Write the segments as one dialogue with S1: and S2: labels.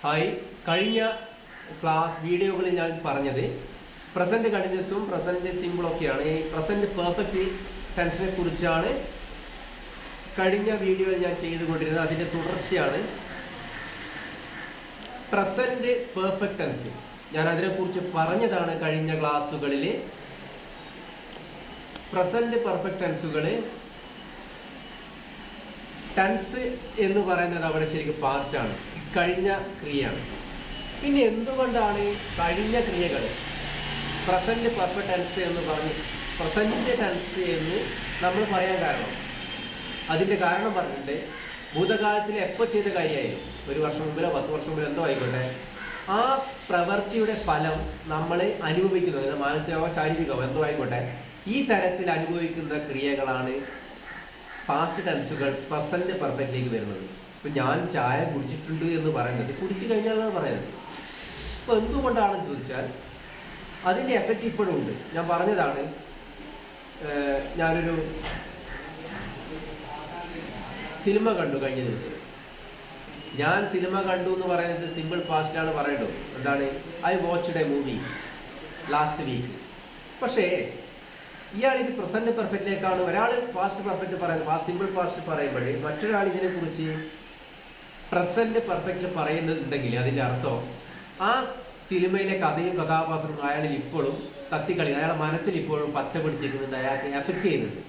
S1: Hi, കഴിഞ്ഞ class വീഡിയോകളിൽ ഞാൻ പറഞ്ഞത് പ്രസന്റ് കണ്ടിന്യൂസും പ്രസന്റ് സിമ്പിളൊക്കെയാണ്. ഈ പ്രസന്റ് പെർഫെക്റ്റ് ടെൻസിനെ കുറിച്ചാണ് കഴിഞ്ഞ വീഡിയോയിൽ ഞാൻ ചെയ്തുകൊണ്ടിരുന്നത്. അതിൻ്റെ തുടർച്ചയാണ് പ്രസന്റ് പെർഫെക്റ്റ് ടെൻസ്. ഞാൻ അതിനെക്കുറിച്ച് പറഞ്ഞതാണ് കഴിഞ്ഞ ക്ലാസ്സുകളിൽ. പ്രസന്റ് പെർഫെക്റ്റ് ടെൻസുകൾ, ടെൻസ് എന്ന് പറയുന്നത് അവിടെ ശരിക്കും പാസ്റ്റ് ആണ്, കഴിഞ്ഞ ക്രിയയാണ്. പിന്നെ എന്തുകൊണ്ടാണ് കഴിഞ്ഞ ക്രിയകൾ പ്രസന്റ് പെർഫെക്റ്റ് ടെൻസ് എന്ന് പറഞ്ഞ് പ്രസന്റ് ടെൻസ് എന്ന് നമ്മൾ പറയാൻ കാരണം? അതിൻ്റെ കാരണം പറഞ്ഞിട്ട് ഭൂതകാലത്തിൽ എപ്പോൾ ചെയ്ത കാര്യമായാലും, ഒരു വർഷം മുമ്പിലോ 10 വർഷം മുമ്പിലോ എന്തോ ആയിക്കോട്ടെ, ആ പ്രവൃത്തിയുടെ ഫലം നമ്മൾ അനുഭവിക്കുന്നത്, മാനസികമോ ശാരീരികമോ എന്തോ ആയിക്കോട്ടെ, ഈ തരത്തിൽ അനുഭവിക്കുന്ന ക്രിയകളാണ് പാസ്റ്റ് ടെൻസുകൾ പ്രസന്റ് പെർഫെക്റ്റിലേക്ക് വരുന്നത്. ഇപ്പം ഞാൻ ചായ കുടിച്ചിട്ടുണ്ട് എന്ന് പറയുന്നത് കുടിച്ചു കഴിഞ്ഞാലാണ് പറയുന്നത്. അപ്പോൾ എന്തുകൊണ്ടാണെന്ന് ചോദിച്ചാൽ അതിൻ്റെ എഫക്റ്റ് ഇപ്പോഴും ഉണ്ട്. ഞാൻ പറഞ്ഞതാണ്, ഞാനൊരു സിനിമ കണ്ടു കഴിഞ്ഞ ദിവസം. ഞാൻ സിനിമ കണ്ടു എന്ന് പറയുന്നത് സിമ്പിൾ പാസ്റ്റിലാണ് പറയേണ്ടത്. എന്താണ്? I watched a movie last week. പക്ഷേ ഇയാൾ ഇത് പ്രസന്റ് പെർഫെക്റ്റിലേക്കാണ്. ഒരാൾ പാസ്റ്റ് പെർഫെക്റ്റ് പറയുന്നത്, സിമ്പിൾ പാസ്റ്റ് പറയുമ്പോഴേ മറ്റൊരാൾ ഇതിനെക്കുറിച്ച് പ്രസന്റ് പെർഫെക്റ്റിൽ പറയുന്നുണ്ടെങ്കിൽ അതിൻ്റെ അർത്ഥം ആ സിനിമയിലെ കഥയും കഥാപാത്രവും അയാളിൽ ഇപ്പോഴും കത്തിക്കളി, അയാളുടെ മനസ്സിൽ ഇപ്പോഴും പച്ച പിടിച്ചിരിക്കുന്നുണ്ട്, അയാൾക്ക് എഫക്റ്റ് ചെയ്യുന്നുണ്ട്.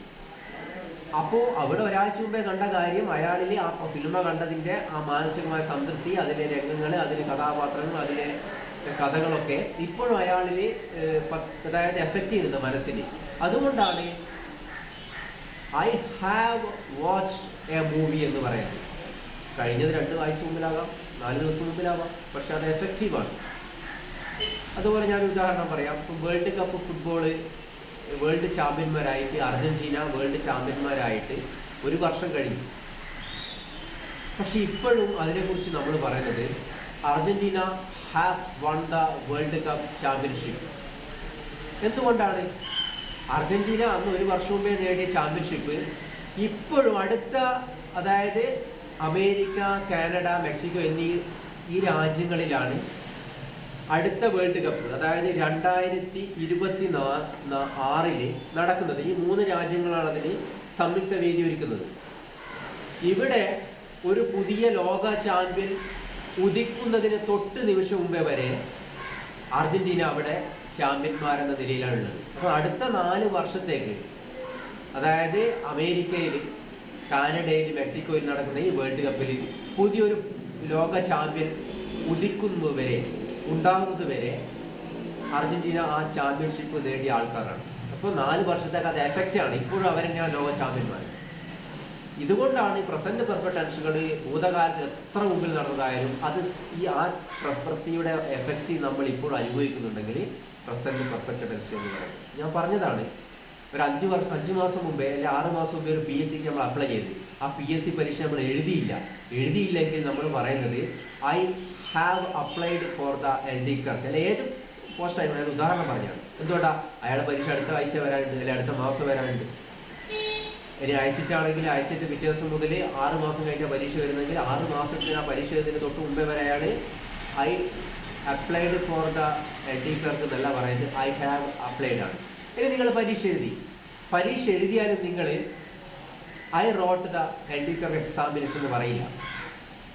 S1: അപ്പോൾ അവിടെ ഒരാഴ്ച മുമ്പേ കണ്ട കാര്യം അയാളിൽ ആ സിനിമ കണ്ടതിൻ്റെ ആ മാനസികമായ സംതൃപ്തി, അതിലെ രംഗങ്ങൾ, അതിലെ കഥാപാത്രങ്ങൾ, അതിലെ കഥകളൊക്കെ ഇപ്പോഴും അയാളിൽ അതായത് എഫക്റ്റ് ചെയ്യുന്നുണ്ട് മനസ്സിൽ. അതുകൊണ്ടാണ് I have watched a movie എന്ന് പറയുന്നത്. കഴിഞ്ഞത് 2 ആഴ്ച മുമ്പിലാകാം, 4 ദിവസം മുമ്പിലാവാം, പക്ഷെ അത് എഫക്റ്റീവാണ്. അതുപോലെ ഞാൻ ഉദാഹരണം പറയാം. ഇപ്പം വേൾഡ് കപ്പ് ഫുട്ബോള് വേൾഡ് ചാമ്പ്യന്മാരായിട്ട് അർജന്റീന വേൾഡ് ചാമ്പ്യന്മാരായിട്ട് 1 വർഷം കഴിഞ്ഞു. പക്ഷെ ഇപ്പോഴും അതിനെക്കുറിച്ച് നമ്മൾ പറയുന്നത് Argentina has won the world cup championship. എന്തുകൊണ്ടാണ്? അർജന്റീന അന്ന് 1 വർഷം മുമ്പേ നേടിയ ചാമ്പ്യൻഷിപ്പ് ഇപ്പോഴും അടുത്ത, അതായത് അമേരിക്ക, കാനഡ, മെക്സിക്കോ എന്നീ ഈ രാജ്യങ്ങളിലാണ് അടുത്ത വേൾഡ് കപ്പ്, അതായത് 2026 നടക്കുന്നത്. ഈ 3 രാജ്യങ്ങളാണ് അതിന് സംയുക്ത വേദി ഒരുക്കുന്നത്. ഇവിടെ ഒരു പുതിയ ലോക ചാമ്പ്യൻ ഉദിക്കുന്നതിന് തൊട്ട് നിമിഷം മുമ്പേ വരെ അർജന്റീന അവിടെ ചാമ്പ്യന്മാരെന്ന നിലയിലാണുള്ളത്. അപ്പോൾ അടുത്ത 4 വർഷത്തേക്ക്, അതായത് അമേരിക്കയിൽ, കാനഡയിൽ, മെക്സിക്കോയിൽ നടക്കുന്ന ഈ വേൾഡ് കപ്പിൽ പുതിയൊരു ലോക ചാമ്പ്യൻ ഉദിക്കുന്നതുവരെ, ഉണ്ടാകുന്നത് വരെ അർജന്റീന ആ ചാമ്പ്യൻഷിപ്പ് നേടിയ ആൾക്കാരാണ്. അപ്പോൾ 4 വർഷത്തേക്ക് അത് എഫക്റ്റാണ്. ഇപ്പോഴും അവരെന്നെയാണ് ലോക ചാമ്പ്യന്മാർ. ഇതുകൊണ്ടാണ് ഈ പ്രസന്റ് പെർഫെക്റ്റ് ടെൻസുകൾ ഭൂതകാലത്ത് എത്ര മുമ്പിൽ നടന്നതായാലും അത് ആ പ്രവൃത്തിയുടെ എഫക്റ്റ് നമ്മൾ ഇപ്പോൾ അനുഭവിക്കുന്നുണ്ടെങ്കിൽ പ്രസന്റ് പെർഫെക്റ്റ് ടെൻസ് എന്ന് പറയുന്നത്. ഞാൻ പറഞ്ഞതാണ്, ഒരു 5 മാസം മുമ്പേ അല്ലെങ്കിൽ 6 മാസം മുമ്പേ ഒരു PSCക്ക് നമ്മൾ അപ്ലൈ ചെയ്ത് ആ PSC പരീക്ഷ നമ്മൾ എഴുതിയില്ലെങ്കിൽ നമ്മൾ പറയുന്നത് I have applied for the LD clerk. അല്ലെ ഏത് പോസ്റ്റായിരുന്നു, ഞാൻ ഉദാഹരണം പറഞ്ഞാണ്. എന്തുകൊണ്ടാ? അയാളുടെ പരീക്ഷ അടുത്ത ആഴ്ച വരാനുണ്ട്, അല്ലെങ്കിൽ അടുത്ത മാസം വരാനുണ്ട്. ഇനി അയച്ചിട്ടാണെങ്കിൽ അയച്ചിട്ട് പിറ്റേ ദിവസം മുതൽ 6 മാസം കഴിഞ്ഞ പരീക്ഷ വരുന്നെങ്കിൽ 6 മാസത്തിന് ആ പരീക്ഷ എഴുതുന്നതിന് തൊട്ട് മുമ്പേ വരെ അയാൾ I applied for the LD clerk എന്നല്ല പറയുന്നത്, ഐ ഹാവ് അപ്ലൈഡ് ആണ്. ഇനി നിങ്ങൾ പരീക്ഷ എഴുതിയാലും നിങ്ങൾ I wrote the LD clerk examination എന്ന് പറയില്ല.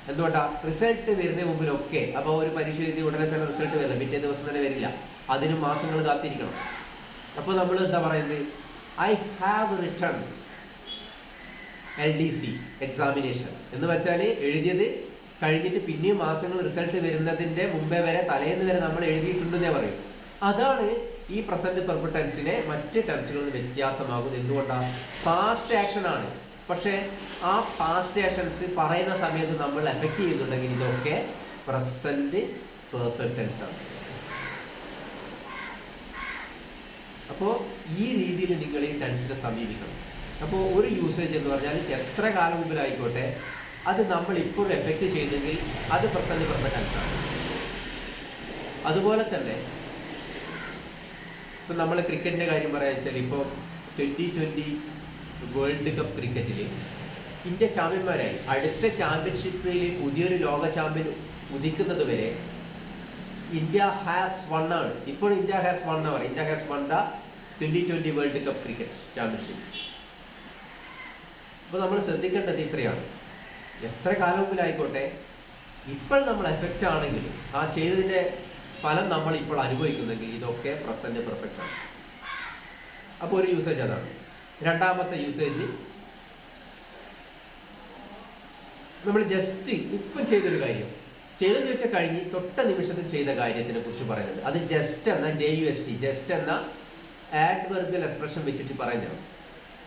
S1: എന്തുകൊണ്ടാണ്? റിസൾട്ട് വരുന്നതിന് മുമ്പിലൊക്കെ. അപ്പോൾ ഒരു പരീക്ഷ എഴുതി ഉടനെ തന്നെ റിസൾട്ട് വരില്ല, പിറ്റേ ദിവസം തന്നെ വരില്ല, അതിന് മാസങ്ങൾ കാത്തിരിക്കണം. അപ്പോൾ നമ്മൾ എന്താ പറയുന്നത്? I have written LDC examination എന്ന് വെച്ചാൽ എഴുതിയത് കഴിഞ്ഞിട്ട് പിന്നെയും മാസങ്ങൾ റിസൾട്ട് വരുന്നതിൻ്റെ മുമ്പേ വരെ, തലേന്ന് വരെ നമ്മൾ എഴുതിയിട്ടുണ്ടെന്നേ പറയും. അതാണ് ഈ പ്രസന്റ് പെർഫെക്റ്റ് ടെൻസിനെ മറ്റ് ടെൻസുകളിൽ വ്യത്യാസമാകുന്നത്. എന്തുകൊണ്ടാണ്? പാസ്റ്റ് ആക്ഷൻ ആണ്. പക്ഷേ ആ പാസ്റ്റ് ആക്ഷൻസ് പറയുന്ന സമയത്ത് നമ്മൾ എഫക്റ്റ് ചെയ്യുന്നുണ്ടെങ്കിൽ ഇതൊക്കെ പ്രസന്റ് പെർഫെക്റ്റ് ടെൻസ് ആണ്. അപ്പോൾ ഈ രീതിയിൽ നിങ്ങൾ ഈ ടെൻസിനെ സമീപിക്കണം. അപ്പോൾ ഒരു യൂസേജ് എന്ന് പറഞ്ഞാൽ എത്ര കാലം മുമ്പിലായിക്കോട്ടെ, അത് നമ്മൾ ഇപ്പോഴും എഫക്റ്റ് ചെയ്യുന്നെങ്കിൽ അത് പ്രസന്റ് പെർഫെക്റ്റ് ടെൻസ് ആണ്. അതുപോലെ തന്നെ ഇപ്പം നമ്മൾ ക്രിക്കറ്റിൻ്റെ കാര്യം പറയാ വെച്ചാൽ, ഇപ്പോൾ 2020 വേൾഡ് കപ്പ് ക്രിക്കറ്റിൽ ഇന്ത്യ ചാമ്പ്യന്മാരായി. അടുത്ത ചാമ്പ്യൻഷിപ്പിൽ പുതിയൊരു ലോക ചാമ്പ്യൻ ഉദിക്കുന്നത് വരെ ഇന്ത്യ ഹാസ് വൺ ആണ്. ഇപ്പോൾ ഇന്ത്യ ഹാസ് വൺ ആണ്. India has won the 2020 world cup cricket championship. അപ്പോൾ നമ്മൾ ശ്രദ്ധിക്കേണ്ടത് ഇത്രയാണ്. എത്ര കാലം മുമ്പിലായിക്കോട്ടെ, ഇപ്പോൾ നമ്മൾ എഫക്റ്റ് ആണെങ്കിൽ ആ ചെയ്തതിൻ്റെ ഫലം നമ്മൾ ഇപ്പോൾ അനുഭവിക്കുന്നെങ്കിൽ ഇതൊക്കെ പ്രസന്റ് പെർഫെക്റ്റ് ആണ്. അപ്പോൾ ഒരു യൂസേജ് അതാണ്. രണ്ടാമത്തെ യൂസേജ്, നമ്മൾ ജസ്റ്റ് ഇപ്പം ചെയ്തൊരു കാര്യം ചെയ്തെന്ന് വെച്ചാൽ കഴിഞ്ഞ് തൊട്ട നിമിഷത്തിൽ ചെയ്ത കാര്യത്തിനെ കുറിച്ച് പറയുന്നത്. അത് ജസ്റ്റ് എന്ന JUST ജസ്റ്റ് എന്ന ആഡ്വർബിയൽ എക്സ്പ്രഷൻ വെച്ചിട്ട് പറയുന്നതാണ്.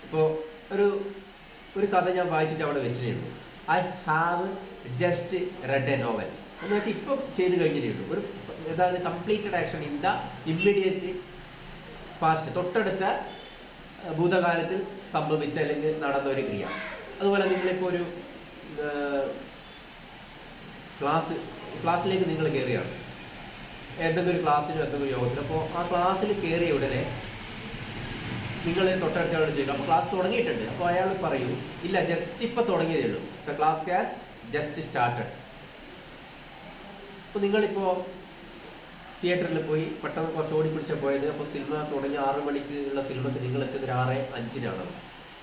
S1: ഇപ്പോൾ ഒരു കഥ ഞാൻ വായിച്ചിട്ട് അവിടെ വെച്ചിട്ടുണ്ട്. I have just red A novel എന്ന് വെച്ചാൽ ഇപ്പം ചെയ്ത് കഴിഞ്ഞിട്ടുണ്ട്. ഒരു അതായത് completed action in the immediate past, തൊട്ടടുത്ത ഭൂതകാലത്തിൽ സംഭവിച്ച അല്ലെങ്കിൽ നടന്ന ഒരു ക്രിയ. അതുപോലെ നിങ്ങളിപ്പോൾ ഒരു ക്ലാസ്സിലേക്ക് നിങ്ങൾ കയറിയാണ്, എന്തെങ്കിലും ഒരു ക്ലാസ്സിനോ എന്തെങ്കിലും ഒരു യോഗത്തിന്. അപ്പോൾ ആ ക്ലാസ്സിൽ കയറിയ ഉടനെ നിങ്ങൾ തൊട്ടടുത്തയാളോട് ചോദിക്കും, അപ്പോൾ ക്ലാസ് തുടങ്ങിയിട്ടുണ്ട്. അപ്പോൾ അയാൾ പറയൂ, ഇല്ല ജസ്റ്റ് ഇപ്പോൾ തുടങ്ങിയതേ ഉള്ളൂ, the class has just started. അപ്പോൾ നിങ്ങളിപ്പോൾ തിയേറ്ററിൽ പോയി പെട്ടെന്ന് കുറച്ച് ഓടി പിടിച്ചാൽ പോയത്. അപ്പോൾ സിനിമ തുടങ്ങി 6 മണിക്ക് ഉള്ള സിനിമയ്ക്ക് നിങ്ങൾ എത്തുന്നത് 6:05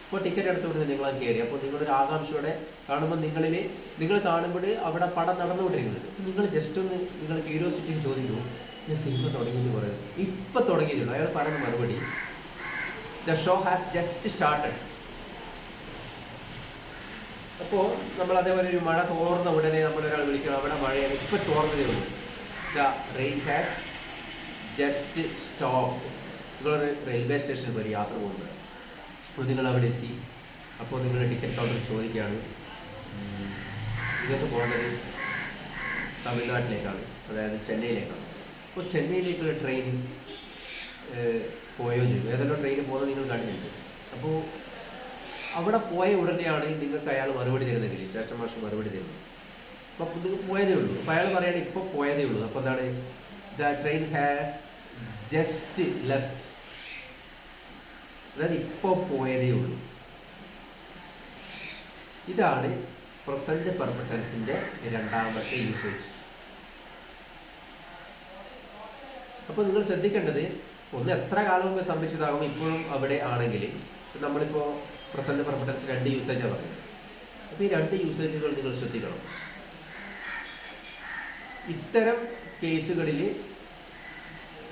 S1: അപ്പോൾ ടിക്കറ്റ് എടുത്തുകൊണ്ട് നിങ്ങൾ കയറി. അപ്പോൾ നിങ്ങളൊരു ആകാംക്ഷയോടെ കാണുമ്പോൾ നിങ്ങൾ കാണുമ്പോൾ അവിടെ പടം നടന്നുകൊണ്ടിരിക്കുന്നത്. നിങ്ങൾ ജസ്റ്റ് ഒന്ന് നിങ്ങൾ ക്യൂരിയോസിറ്റിയിൽ ചോദിക്കുന്നു, ഞാൻ സിനിമ തുടങ്ങിയെന്ന് പറയുന്നത് ഇപ്പം തുടങ്ങിയതുള്ളൂ. അയാൾ പറയുന്ന മറുപടി, the show has just started. അപ്പോൾ നമ്മൾ അതേപോലെ ഒരു മഴ തോർന്ന ഉടനെ നമ്മളൊരാൾ വിളിക്കണം, അവിടെ മഴയാണ് ഇപ്പം തോർന്നതേ ഉള്ളൂ. The rain has just stop. നിങ്ങളൊരു റെയിൽവേ സ്റ്റേഷനിൽ ഒരു യാത്ര പോകുന്നത്. അപ്പോൾ നിങ്ങൾ അവിടെ എത്തി. അപ്പോൾ നിങ്ങൾ ടിക്കറ്റ് കൗണ്ടർ ചോദിക്കുകയാണ്, നിങ്ങൾക്ക് പോകുന്നത് തമിഴ്നാട്ടിലേക്കാണ്, അതായത് ചെന്നൈയിലേക്കാണ്. അപ്പോൾ ചെന്നൈയിലേക്കുള്ള ട്രെയിൻ പോയോ ചെയ്തു. ഏതെല്ലാം ട്രെയിൻ പോകുന്നത് നിങ്ങൾ കണ്ടിട്ടുണ്ട്. അപ്പോൾ അവിടെ പോയ ഉടനെയാണ് നിങ്ങൾക്ക് അയാൾ മറുപടി തരുന്നെങ്കിൽ ശേഷം മാഷം മറുപടി തരുന്നത്. അപ്പോൾ നിങ്ങൾ പോയതേ ഉള്ളൂ. അപ്പോൾ അയാൾ പറയുകയാണ് ഇപ്പോൾ പോയതേ ഉള്ളൂ. അപ്പോൾ എന്താണ്, the train has just left, അതായത് ഇപ്പോൾ പോയതേ ഉള്ളൂ. ഇതാണ് പ്രസന്റ് പെർഫെക്റ്റ് ടെൻസിന്റെ രണ്ടാമത്തെ യൂസേജ്. അപ്പോൾ നിങ്ങൾ ശ്രദ്ധിക്കേണ്ടത്, ഒന്ന് എത്ര കാലം മുമ്പ് സംഭവിച്ചതാകും ഇപ്പോഴും അവിടെ ആണെങ്കിൽ നമ്മളിപ്പോൾ പ്രസന്റ് പെർഫെക്റ്റ് ടെൻസ് 2 യൂസേജാണ് പറയുന്നത്. അപ്പോൾ ഈ 2 യൂസേജുകൾ നിങ്ങൾ ശ്രദ്ധിക്കണം. ഇത്തരം കേസുകളിൽ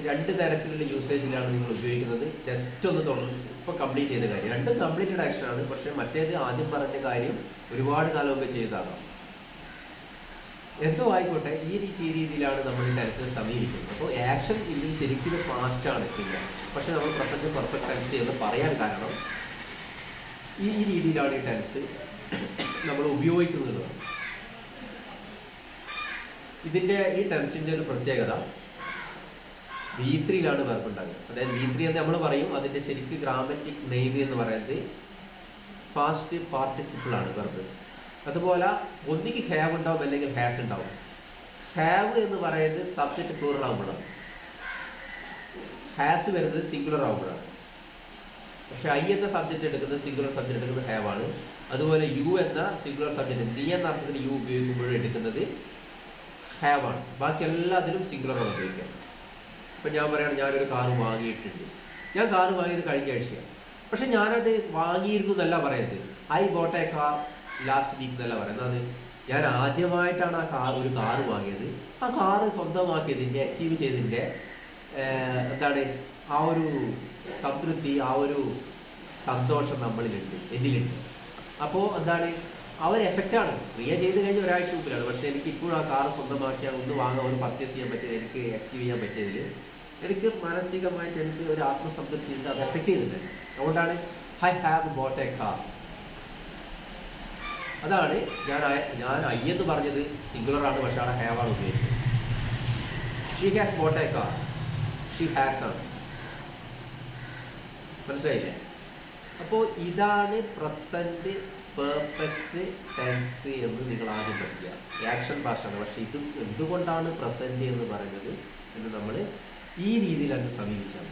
S1: 2 തരത്തിലുള്ള യൂസേജിലാണ് നിങ്ങൾ ഉപയോഗിക്കുന്നത്. ജസ്റ്റ് ഒന്ന് തുടങ്ങി ഇപ്പോൾ കംപ്ലീറ്റ് ചെയ്ത കാര്യം, 2 കംപ്ലീറ്റഡ് ആക്ഷനാണ്. പക്ഷേ മറ്റേത് ആദ്യം പറഞ്ഞ കാര്യം ഒരുപാട് കാലം മുമ്പ് ചെയ്തതാകാം. എന്തോ ആയിക്കോട്ടെ, ഈ രീതിയിലാണ് നമ്മൾ ഈ ടെൻസിനെ സമീപിക്കുന്നത്. അപ്പോൾ ആക്ഷൻ ഇതിൽ ശരിക്കും പാസ്റ്റാണ് പിന്നെ, പക്ഷെ നമ്മൾ പ്രസന്റ് പെർഫെക്റ്റ് ടെൻസ് എന്ന് പറയാൻ കാരണം ഈ രീതിയിലാണ് ഈ ടെൻസ് നമ്മൾ ഉപയോഗിക്കുന്നത്. ഈ ടെൻസിൻ്റെ ഒരു പ്രത്യേകത V3യിലാണ് വെർബ് ഉണ്ടാകുക. അതായത് V3 എന്ന് നമ്മൾ പറയും, അതിൻ്റെ ശരിക്കും ഗ്രാമറ്റിക് നെയിം എന്ന് പറയുന്നത് പാസ്റ്റ് പാർട്ടിസിപ്പിൾ ആണ് വെർബ്. അതുപോലെ ഒന്നിക്ക് ഹാവ് ഉണ്ടാവും അല്ലെങ്കിൽ ഹാസ് ഉണ്ടാവും. ഹാവ് എന്ന് പറയുന്നത് സബ്ജക്റ്റ് പ്ലൂറൽ ആകുമ്പോഴാണ്, ഹാസ് വരുന്നത് സിംഗുലർ ആകുമ്പോഴാണ്. പക്ഷെ I എന്ന സബ്ജക്റ്റ് എടുക്കുന്നത് സിംഗുലർ സബ്ജക്റ്റ് എടുക്കുന്നത് ഹാവ് ആണ്. അതുപോലെ യു എന്ന സിംഗുലർ സബ്ജക്റ്റ് നീ എന്ന അർത്ഥത്തിൽ യു ഉപയോഗിക്കുമ്പോഴും എടുക്കുന്നത് ഹാവ് ആണ്. ബാക്കി എല്ലാത്തിലും സിംഗുലറാണ് ഉപയോഗിക്കുക. ഇപ്പം ഞാൻ പറയുകയാണ്, ഞാനൊരു കാറ് വാങ്ങിയിട്ടുണ്ട്. ഞാൻ കാറ് വാങ്ങിയത് കഴിഞ്ഞ ആഴ്ചയാണ്. പക്ഷെ ഞാനത് വാങ്ങിയിരുന്നു എന്നല്ല പറയുന്നത്. I bought a car last week എന്നല്ല പറയുന്നത്. ഞാൻ ആദ്യമായിട്ടാണ് ഒരു കാറ് വാങ്ങിയത്. ആ കാറ് സ്വന്തമാക്കിയതിൻ്റെ അച്ചീവ് ചെയ്തതിൻ്റെ എന്താണ് ആ ഒരു സംതൃപ്തി, ആ ഒരു സന്തോഷം എന്നിലുണ്ട്. അപ്പോൾ എന്താണ് ആ ഒരു എഫക്റ്റാണ്. ക്രിയ ചെയ്ത് കഴിഞ്ഞ ഒരാഴ്ച മുമ്പിലാണ്. പക്ഷേ എനിക്ക് ഇപ്പോഴും ആ കാറ് സ്വന്തമാക്കിയാൽ ഒന്ന് പർച്ചേസ് ചെയ്യാൻ പറ്റിയത്, എനിക്ക് അച്ചീവ് ചെയ്യാൻ പറ്റിയതിൽ എനിക്ക് മാനസികമായിട്ട് എനിക്ക് ഒരു ആത്മസംതൃപ്തി ഉണ്ട്. അത് എഫക്റ്റ് ചെയ്യുന്നുണ്ട്. അതുകൊണ്ടാണ് I have bought a car. അതാണ് ഞാൻ ഐ എന്ന് പറഞ്ഞത് സിംഗുലറാണ്, പക്ഷേ അവിടെ ഹാവ് ആണ് ഉപയോഗിച്ചത്. She has bought a car, she has ആണ്. മനസ്സിലായില്ലേ? അപ്പോൾ ഇതാണ് പ്രസന്റ് പെർഫെക്റ്റ് ടെൻസ് എന്ന് നിങ്ങൾ ആദ്യം പഠിക്കുക. ആക്ഷൻ ഭാഷയാണ്. പക്ഷേ എന്തുകൊണ്ടാണ് പ്രസന്റ് എന്ന് പറയുന്നത് എന്ന് നമ്മൾ ഈ രീതിയിൽ അങ്ങ് സമീപിച്ചാൽ